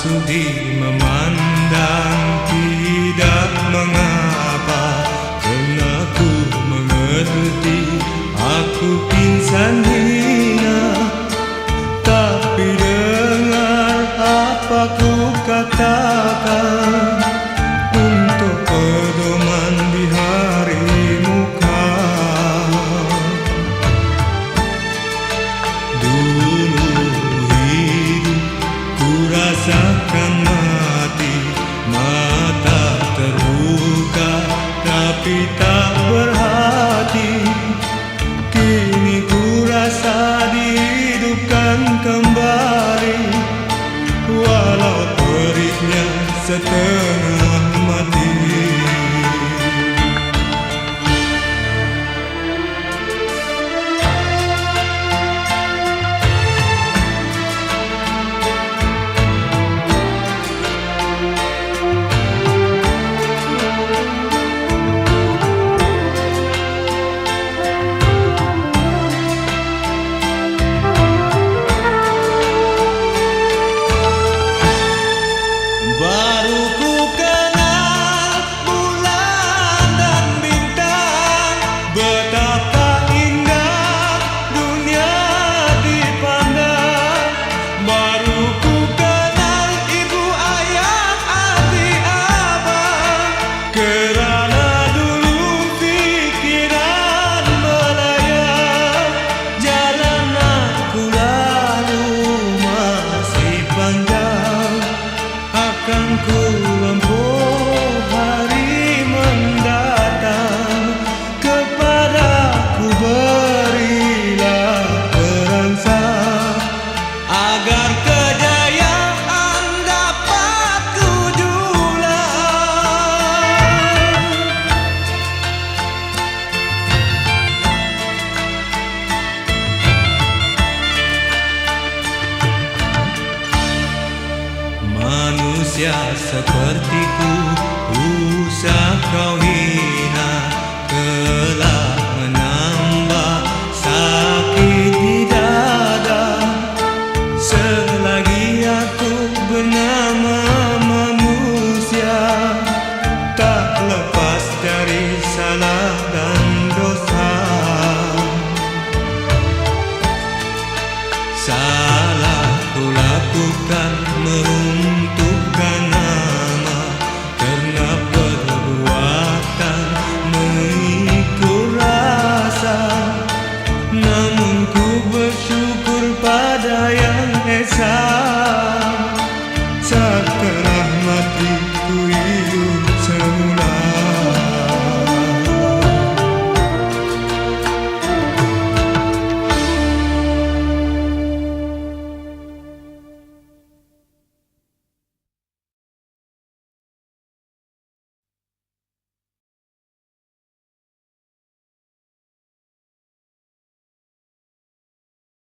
sudi memandang tidak mengapa, karena ku mengerti aku insan hina. Tapi dengar apa ku katakan untuk pedoman di hari muka. Dulu hidup ku rasakan mati, mata terbuka tapi tak berhati. Kini ku rasa dihidupkan kembali, walau perihnya setengah mati. Baru ku kenal bulan dan bintang, betapa indah dunia dipandang. Baru ku kenal ibu, ayah, adik, abang, kerana dulu pikiran melayang. Jalan aku lalu masih panjang, akan ku lempuh hari mendatang. Kepadaku berilah perangsang, agar kejayaan dapat ku dulang. Manusia sepertiku, usah kau hina, telah menambah sakit di dada. Selagi aku bernama manusia, tak lepas dari salah dan dosa. Salah ku lakukan merumah